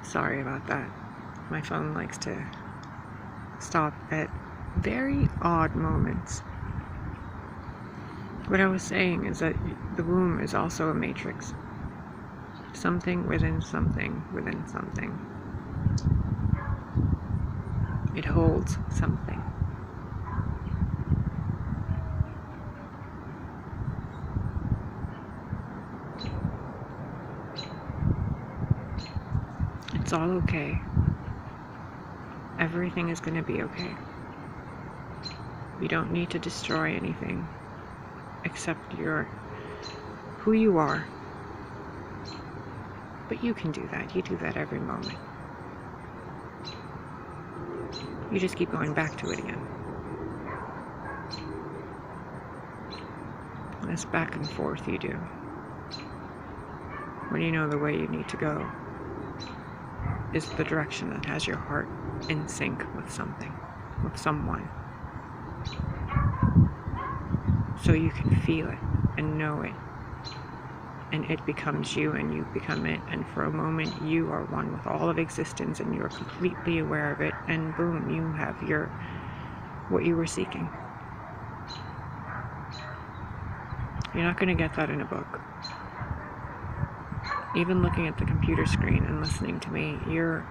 Sorry about that. My phone likes to stop at very odd moments. What I was saying is that the womb is also a matrix. Something within something within something. It holds something. It's all okay. Everything is going to be okay. You don't need to destroy anything except who you are. But you can do that. You do that every moment. You just keep going back to it again. This back and forth you do. When you know the way you need to go is the direction that has your heart in sync with something, with someone. So you can feel it and know it. And it becomes you and you become it. And for a moment you are one with all of existence and you're completely aware of it. And boom, you have what you were seeking. You're not going to get that in a book. Even looking at the computer screen and listening to me, you're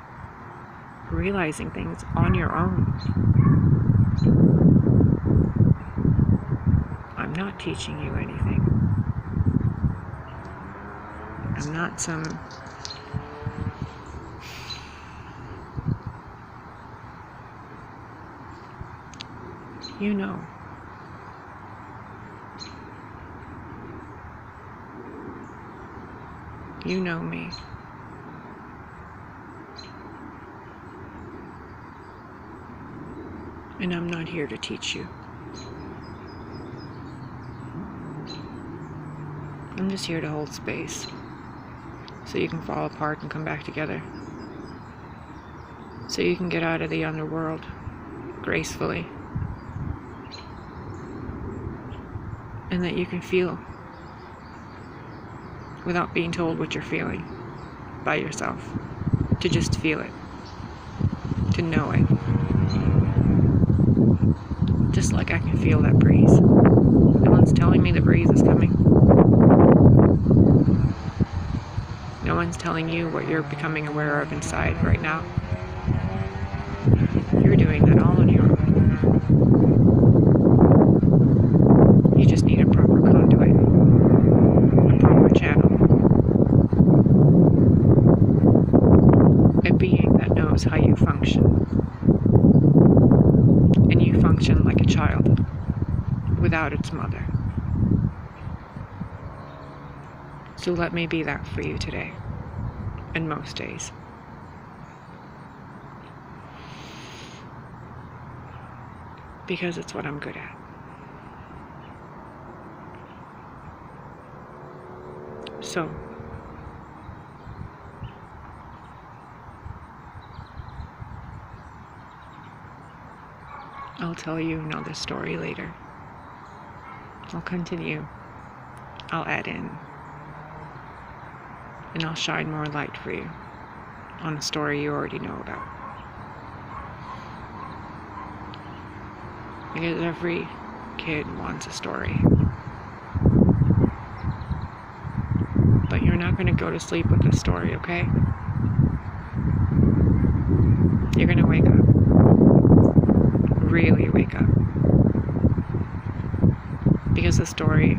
realizing things on your own. I'm not teaching you anything. I'm not some you know. You know me. And I'm not here to teach you. I'm just here to hold space so you can fall apart and come back together. So you can get out of the underworld gracefully. And that you can feel without being told what you're feeling by yourself. To just feel it. To know it. Just like I can feel that breeze. No one's telling me the breeze is coming. No one's telling you what you're becoming aware of inside right now. You're doing that all on your own. You just need a proper conduit. A proper channel. A being that knows how you function. And you function like a child without its mother. So let me be that for you today, and most days. Because it's what I'm good at. So, I'll tell you another story later. I'll continue. I'll add in. And I'll shine more light for you on a story you already know about. Because every kid wants a story. But you're not going to go to sleep with this story, okay? You're going to wake up. Really wake up. Because the story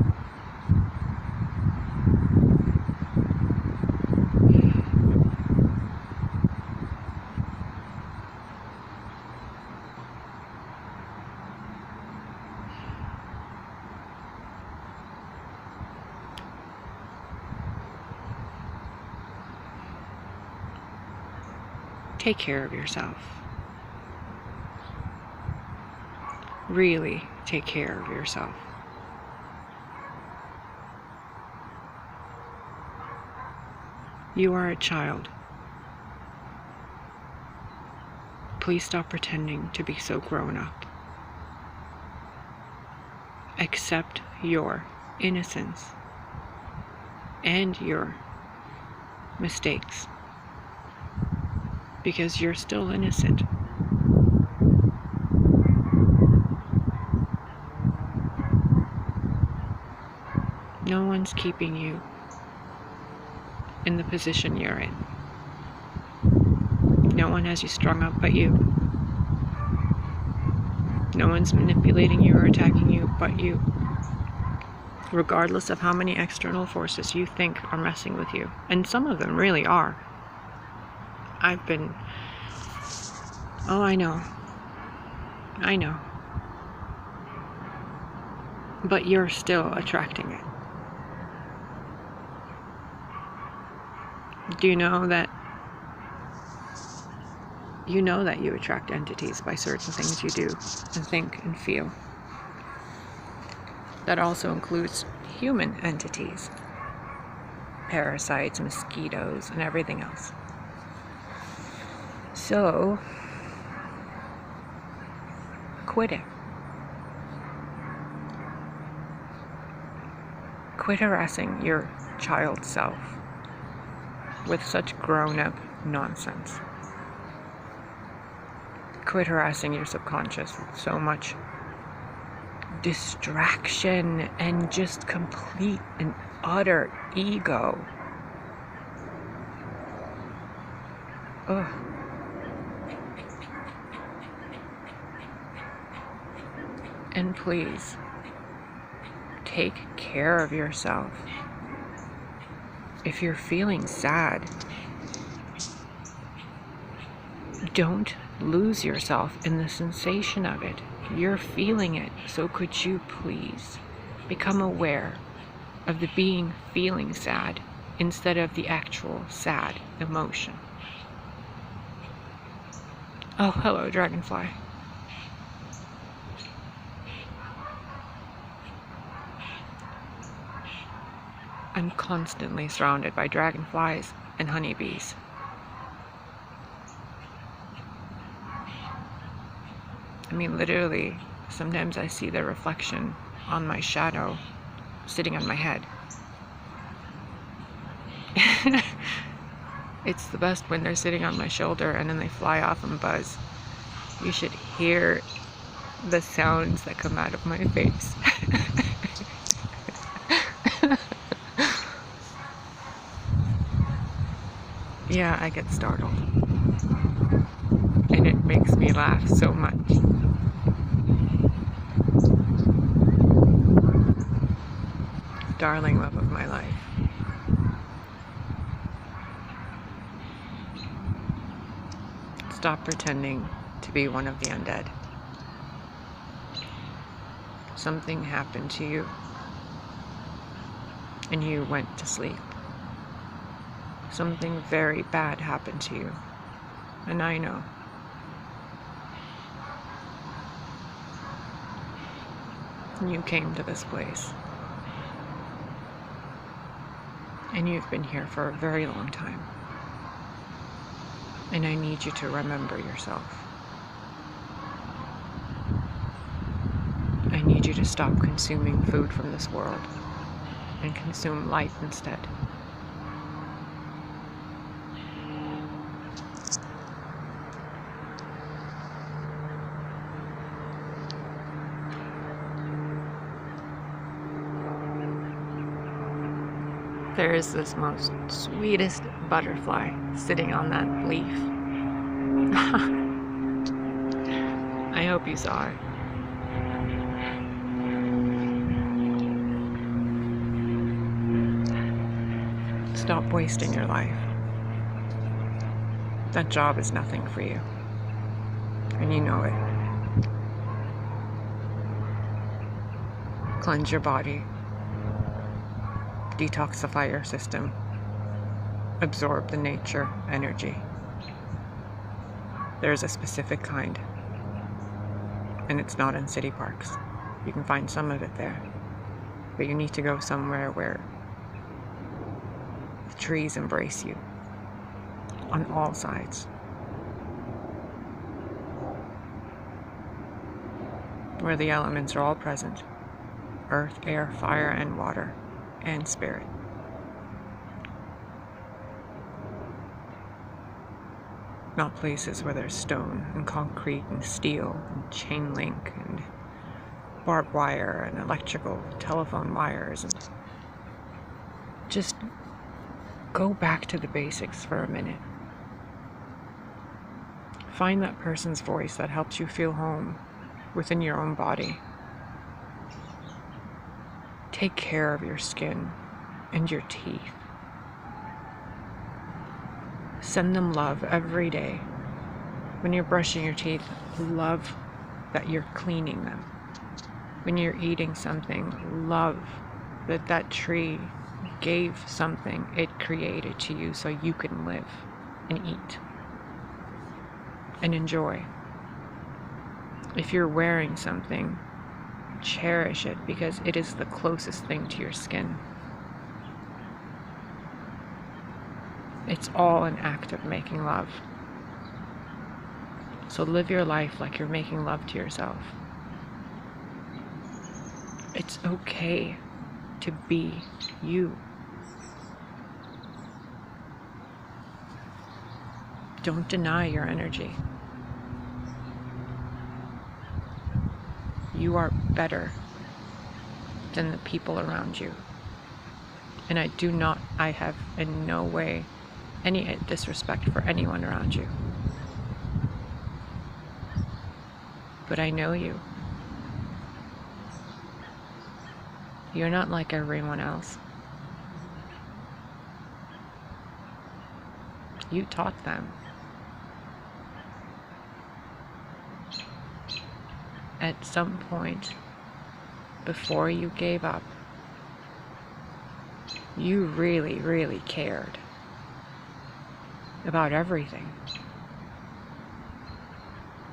take care of yourself. Really take care of yourself. You are a child. Please stop pretending to be so grown up. Accept your innocence and your mistakes. because you're still innocent. No one's keeping you in the position you're in. No one has you strung up but you. No one's manipulating you or attacking you but you. Regardless of how many external forces you think are messing with you. And some of them really are. Oh, I know. But you're still attracting it. Do you know that you attract entities by certain things you do and think and feel? That also includes human entities, parasites, mosquitoes, and everything else. So, quit it. Quit harassing your child self with such grown-up nonsense. Quit harassing your subconscious with so much distraction and just complete and utter ego. Ugh. And please, take care of yourself. If you're feeling sad, don't lose yourself in the sensation of it. You're feeling it, so could you please become aware of the feeling sad instead of the actual sad emotion. Oh, hello, dragonfly. I'm constantly surrounded by dragonflies and honeybees. I mean, literally, sometimes I see their reflection on my shadow sitting on my head. It's the best when they're sitting on my shoulder and then they fly off and buzz. You should hear the sounds that come out of my face. Yeah, I get startled. And it makes me laugh so much. Darling love of my life. Stop pretending to be one of the undead. Something happened to you, and you went to sleep. Something very bad happened to you, and I know. And you came to this place. And you've been here for a very long time. And I need you to remember yourself. I need you to stop consuming food from this world and consume light instead. There is this most sweetest butterfly sitting on that leaf. I hope you saw it. Stop wasting your life. That job is nothing for you. And you know it. Cleanse your body. Detoxify your system. Absorb the nature energy. There's a specific kind. And it's not in city parks. You can find some of it there. But you need to go somewhere where the trees embrace you on all sides. Where the elements are all present. Earth, air, fire, and water, and spirit. not places where there's stone and concrete and steel and chain link and barbed wire and electrical telephone wires. And just go back to the basics for a minute. Find that person's voice that helps you feel home within your own body. Take care of your skin and your teeth. Send them love every day. When you're brushing your teeth, love that you're cleaning them. When you're eating something, love that that tree gave something it created to you so you can live and eat and enjoy. If you're wearing something, cherish it because it is the closest thing to your skin. It's all an act of making love. So live your life like you're making love to yourself. It's okay to be you. Don't deny your energy. You are better than the people around you. And I have in no way any disrespect for anyone around you. But I know you. You're not like everyone else. You taught them. At some point, before you gave up, you really, really cared about everything.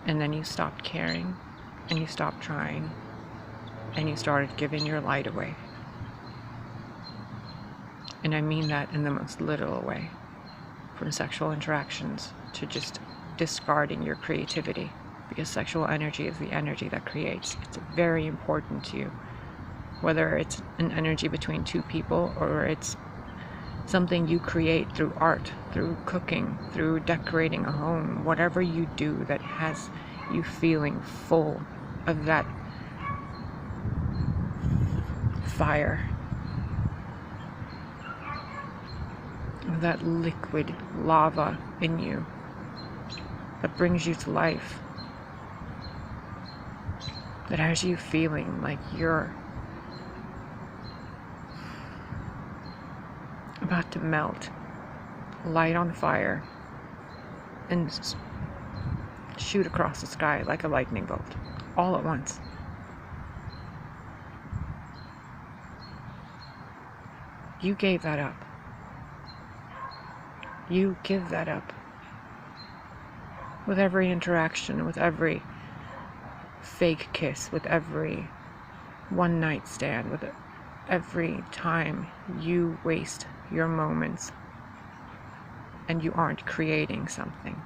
And then you stopped caring, and you stopped trying, and you started giving your light away. And I mean that in the most literal way, from sexual interactions to just discarding your creativity, because sexual energy is the energy that creates. It's very important to you, whether it's an energy between two people or it's something you create through art, through cooking, through decorating a home, whatever you do that has you feeling full of that fire, of that liquid lava in you that brings you to life, that has you feeling like you're about to melt, light on fire, and shoot across the sky like a lightning bolt, all at once. You gave that up. You give that up. With every interaction, with every fake kiss, with every one night stand, with every time you waste your moments and you aren't creating something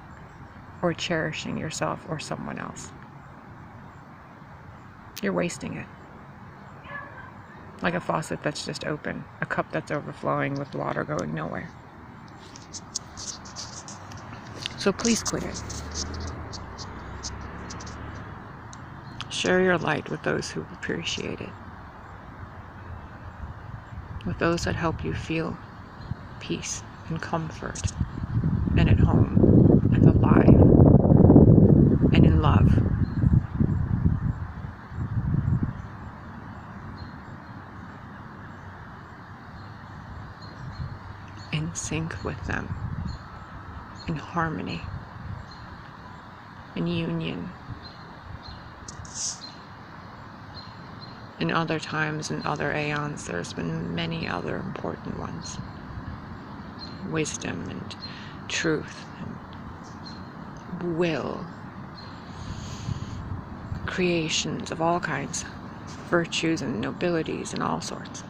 or cherishing yourself or someone else. You're wasting it. Like a faucet that's just open, a cup that's overflowing with water going nowhere. So please quit it. Share your light with those who appreciate it, with those that help you feel peace and comfort and at home and alive and in love. In sync with them, in harmony, in union. In other times, in other aeons, there's been many other important ones. Wisdom and truth and will. Creations of all kinds. Virtues and nobilities and all sorts.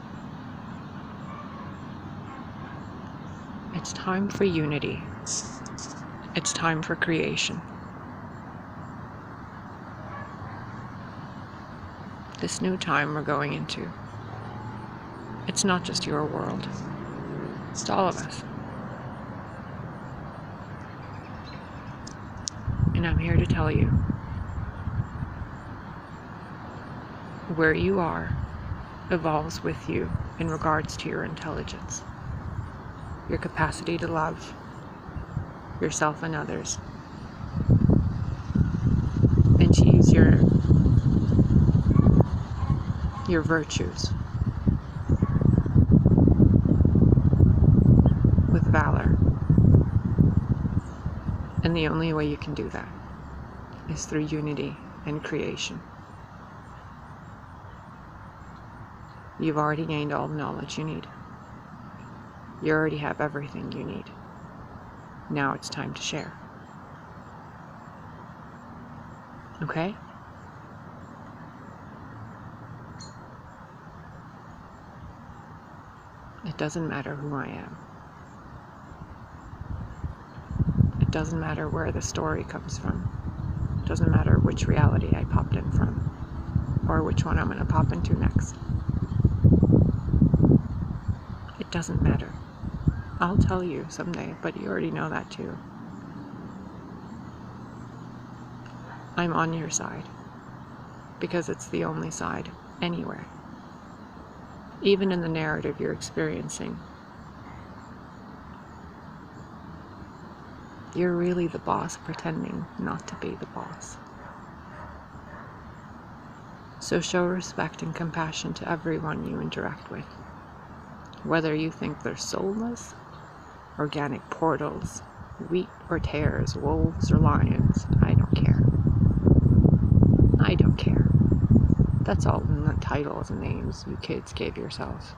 It's time for unity. It's time for creation. This new time we're going into, it's not just your world. It's all of us. And I'm here to tell you, where you are evolves with you in regards to your intelligence, your capacity to love yourself and others, and to use your virtues with valor. And the only way you can do that is through unity and creation. You've already gained all the knowledge you need. You already have everything you need. Now it's time to share. Okay? It doesn't matter who I am. It doesn't matter where the story comes from. It doesn't matter which reality I popped in from, or which one I'm going to pop into next. It doesn't matter. I'll tell you someday, but you already know that too. I'm on your side, because it's the only side anywhere. Even in the narrative you're experiencing, you're really the boss pretending not to be the boss. So show respect and compassion to everyone you interact with. Whether you think they're soulless, organic portals, wheat or tares, wolves or lions, I don't care. I don't care. That's all in the titles and names you kids gave yourselves.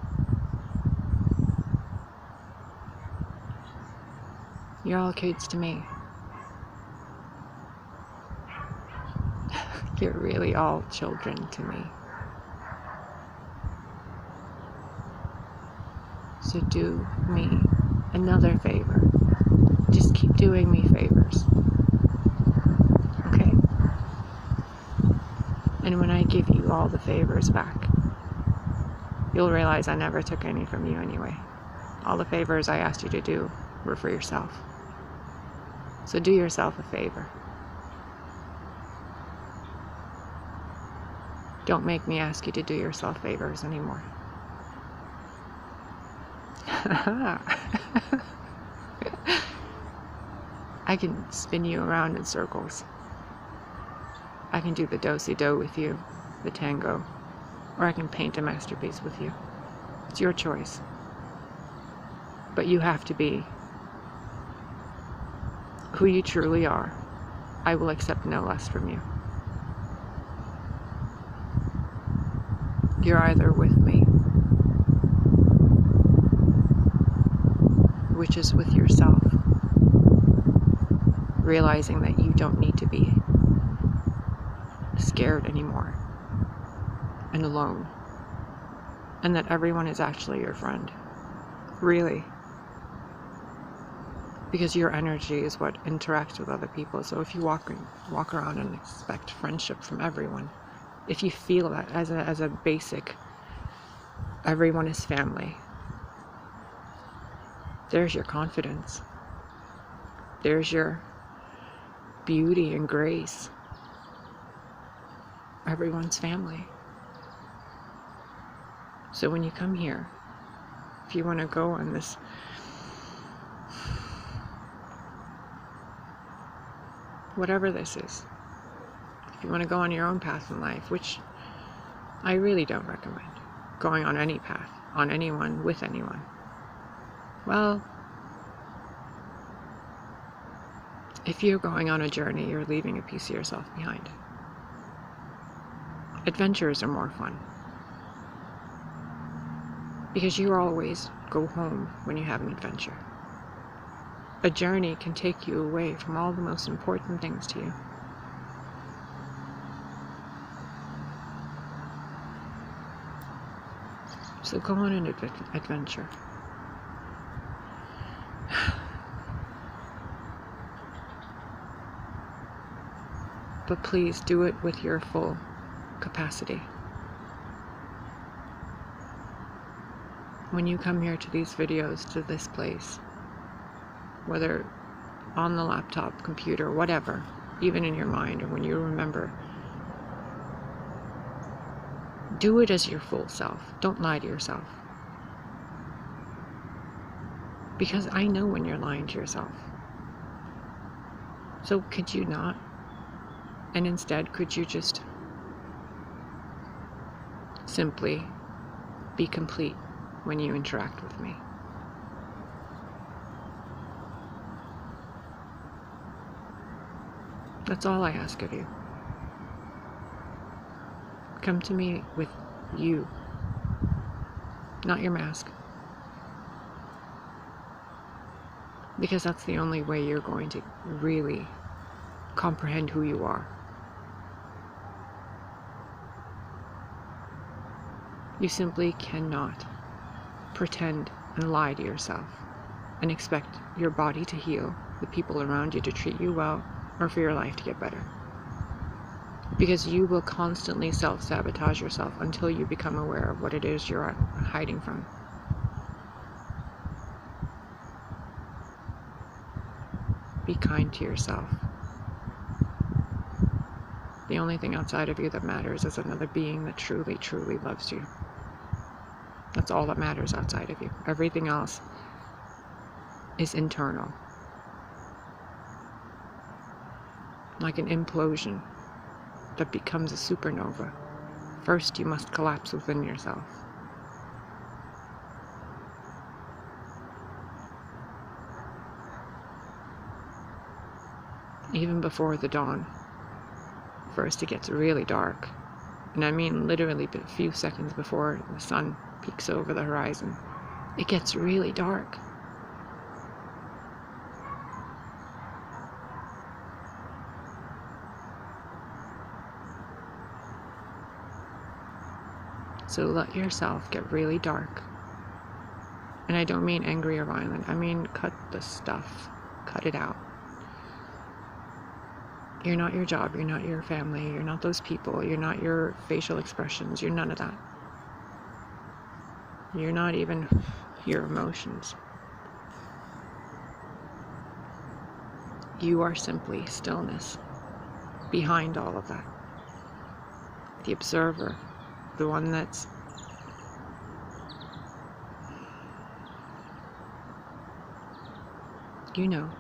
You're all kids to me. You're really all children to me. So do me another favor. Just keep doing me favors. Okay? And when I give you all the favors back, you'll realize I never took any from you anyway. All the favors I asked you to do were for yourself. So do yourself a favor. Don't make me ask you to do yourself favors anymore. I can spin you around in circles. I can do the do-si-do with you, the tango, or I can paint a masterpiece with you. It's your choice. But you have to be who you truly are. I will accept no less from you. You're either with me, which is with yourself, realizing that you don't need to be scared anymore and alone, and that everyone is actually your friend. Really. Because your energy is what interacts with other people. So if you walk around and expect friendship from everyone, if you feel that as a basic, everyone is family, there's your confidence. There's your beauty and grace. Everyone's family. So when you come here, if you want to go on this whatever this is, if you want to go on your own path in life, which I really don't recommend going on any path, on anyone, with anyone, well, if you're going on a journey, you're leaving a piece of yourself behind. Adventures are more fun, because you always go home when you have an adventure. A journey can take you away from all the most important things to you. So go on an adventure. But please do it with your full capacity. When you come here to these videos, to this place, whether on the laptop, computer, whatever, even in your mind or when you remember, do it as your full self. Don't lie to yourself. Because I know when you're lying to yourself. So could you not? And instead, could you just simply be complete when you interact with me? That's all I ask of you. Come to me with you, not your mask. Because that's the only way you're going to really comprehend who you are. You simply cannot pretend and lie to yourself and expect your body to heal, the people around you to treat you well, or for your life to get better. Because you will constantly self-sabotage yourself until you become aware of what it is you're hiding from. Be kind to yourself. The only thing outside of you that matters is another being that truly, truly loves you. That's all that matters outside of you. Everything else is internal. Like an implosion that becomes a supernova. First, you must collapse within yourself. Even before the dawn, first it gets really dark. And I mean literally a few seconds before the sun peeks over the horizon, it gets really dark. So let yourself get really dark. And I don't mean angry or violent. I mean cut the stuff. Cut it out. You're not your job. You're not your family. You're not those people. You're not your facial expressions. You're none of that. You're not even your emotions. You are simply stillness behind all of that. The observer. The one that's you know.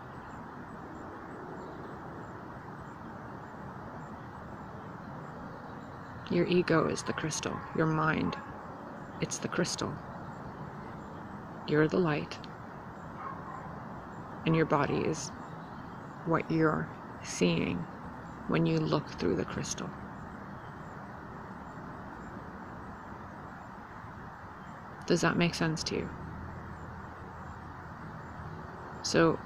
Your ego is the crystal. Your mind, it's the crystal. You're the light. And your body is what you're seeing when you look through the crystal. Does that make sense to you? So,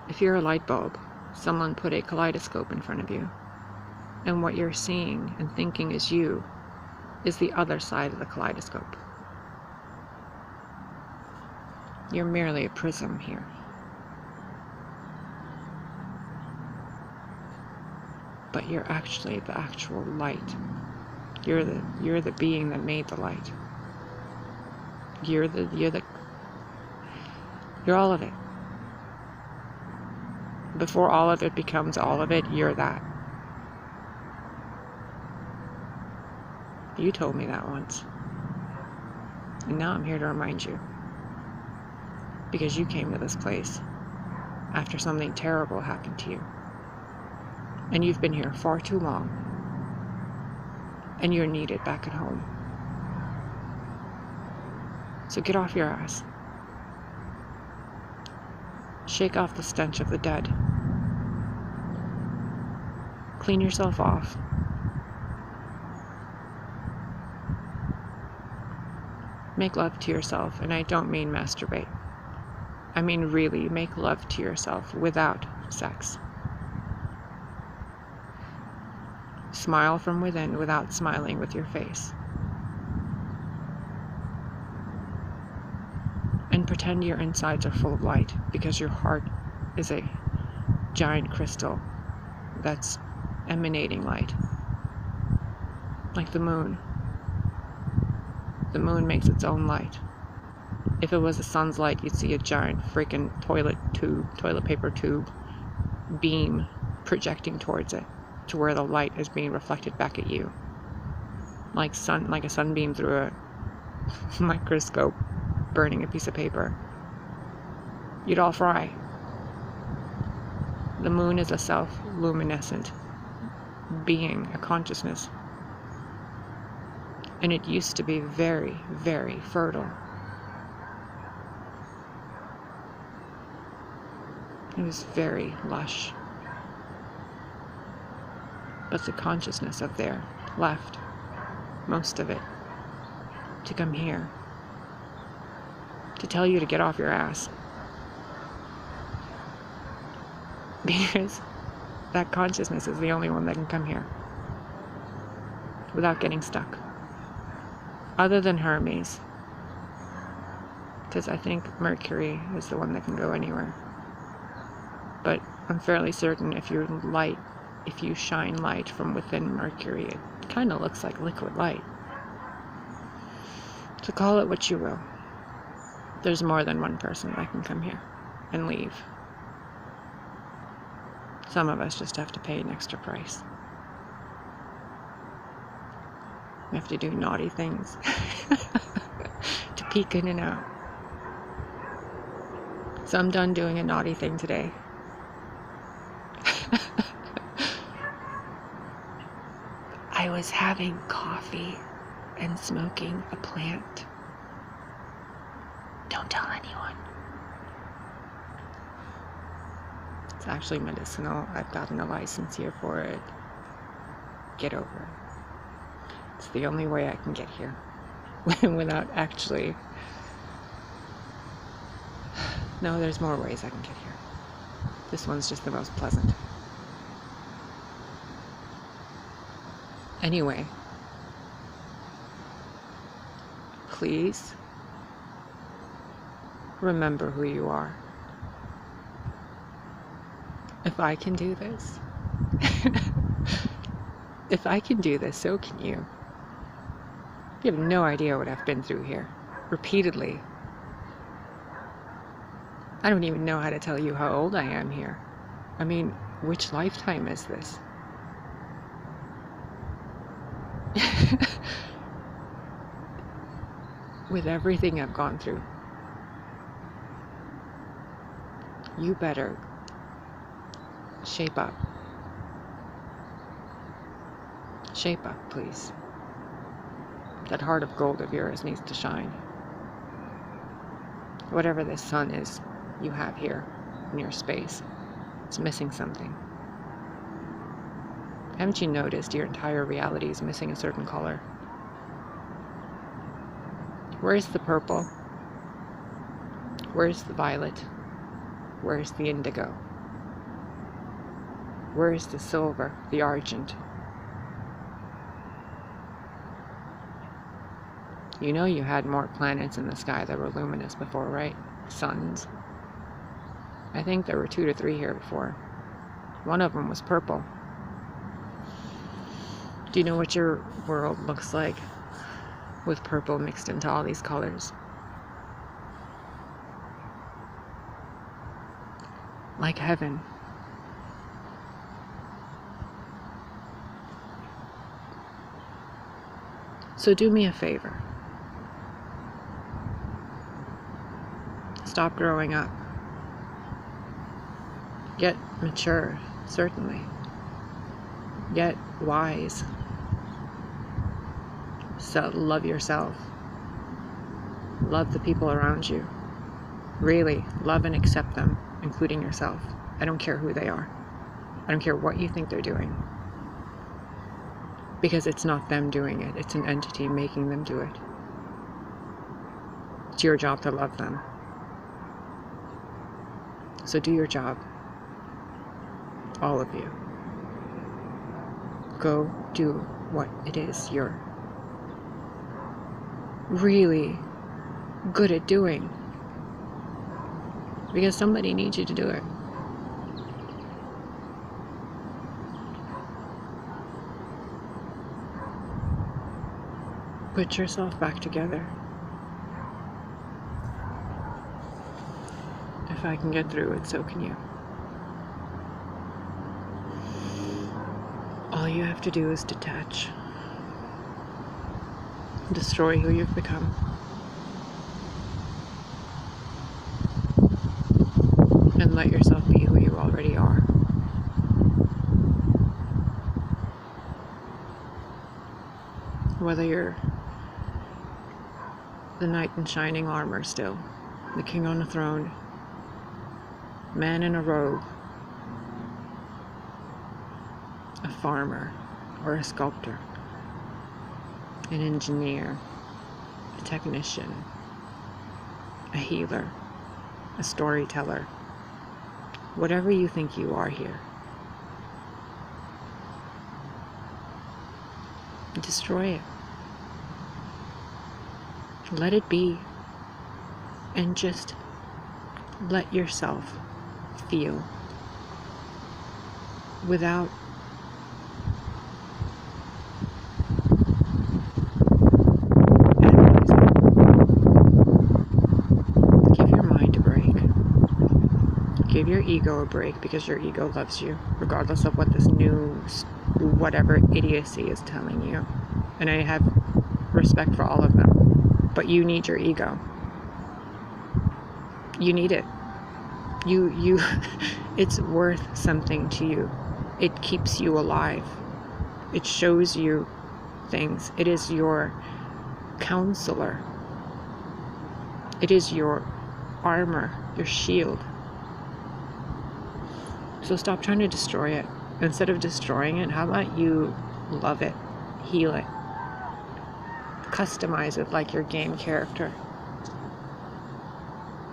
if you're a light bulb, someone put a kaleidoscope in front of you, and what you're seeing and thinking is you, is the other side of the kaleidoscope. You're merely a prism here. But you're actually the actual light. You're the being that made the light. You're all of it. Before all of it becomes all of it, you're that. You told me that once. And now I'm here to remind you. Because you came to this place after something terrible happened to you. And you've been here far too long. And you're needed back at home. So get off your ass. Shake off the stench of the dead. Clean yourself off. Make love to yourself, and I don't mean masturbate. I mean really make love to yourself without sex. Smile from within without smiling with your face. And pretend your insides are full of light, because your heart is a giant crystal that's emanating light. Like the moon. The moon makes its own light. If it was the sun's light, you'd see a giant freaking toilet paper tube beam projecting towards it, to where the light is being reflected back at you. Like a sunbeam through a microscope burning a piece of paper. You'd all fry. The moon is a self-luminescent being, a consciousness. And it used to be very, very fertile. It was very lush. But the consciousness of there left most of it to come here, to tell you to get off your ass. Because that consciousness is the only one that can come here without getting stuck. Other than Hermes. Because I think Mercury is the one that can go anywhere. But I'm fairly certain if you shine light from within Mercury, it kind of looks like liquid light. So call it what you will. There's more than one person that can come here and leave. Some of us just have to pay an extra price. We have to do naughty things to peek in and out. So I'm done doing a naughty thing today. I was having coffee and smoking a plant. Don't tell anyone. It's actually medicinal. I've gotten a license here for it. Get over it. It's the only way I can get here without actually... No, there's more ways I can get here. This one's just the most pleasant. Anyway, please remember who you are. If I can do this, if I can do this, so can you. You have no idea what I've been through here, repeatedly. I don't even know how to tell you how old I am here. I mean, which lifetime is this? With everything I've gone through, you better shape up. Shape up, please. That heart of gold of yours needs to shine. Whatever this sun is you have here in your space, it's missing something. Haven't you noticed your entire reality is missing a certain color? Where's the purple? Where's the violet? Where's the indigo? Where's the silver, the argent? You know you had more planets in the sky that were luminous before, right? Suns. I think there were 2 to 3 here before. One of them was purple. Do you know what your world looks like with purple mixed into all these colors? Like heaven. So do me a favor. Stop growing up. Get mature, certainly. Get wise. So love yourself. Love the people around you. Really, love and accept them, including yourself. I don't care who they are. I don't care what you think they're doing. Because it's not them doing it. It's an entity making them do it. It's your job to love them. So do your job. All of you. Go do what it is you're really good at doing. Because somebody needs you to do it. Put yourself back together. If I can get through it, so can you. All you have to do is detach. Destroy who you've become. And let yourself be who you already are. Whether you're the knight in shining armor still, the king on a throne, man in a robe, a farmer or a sculptor, an engineer, a technician, a healer, a storyteller, whatever you think you are here, destroy it. Let it be, and just let yourself feel without analyzing. Give your mind a break. Give your ego a break, because your ego loves you, regardless of what this new whatever idiocy is telling you. And I have respect for all of them. But you need your ego. You need it. You it's worth something to you. It keeps you alive. It shows you things. It is your counselor. It is your armor, your shield. So stop trying to destroy it. Instead of destroying it, how about you love it, heal it, customize it like your game character.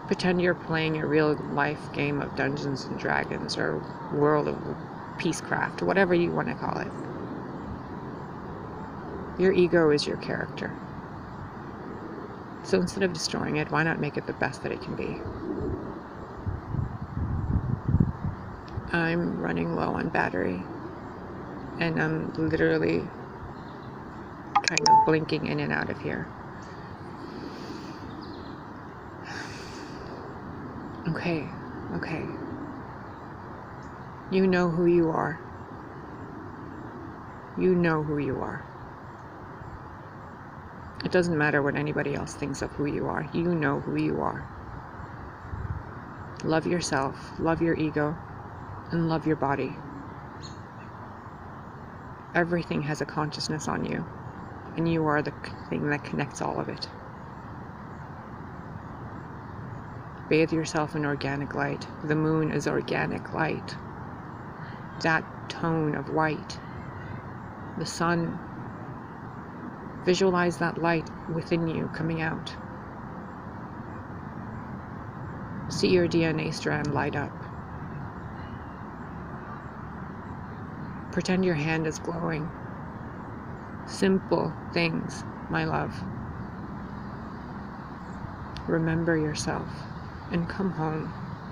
Pretend you're playing a real life game of Dungeons and Dragons or World of Peacecraft, whatever you want to call it. Your ego is your character. So instead of destroying it, why not make it the best that it can be? I'm running low on battery, and I'm literally kind of blinking in and out of here. Okay. You know who you are. You know who you are. It doesn't matter what anybody else thinks of who you are. You know who you are. Love yourself, love your ego, and love your body. Everything has a consciousness on you, and you are the thing that connects all of it. Bathe yourself in organic light. The moon is organic light. That tone of white. The sun. Visualize that light within you coming out. See your DNA strand light up. Pretend your hand is glowing. Simple things, my love. Remember yourself and come home.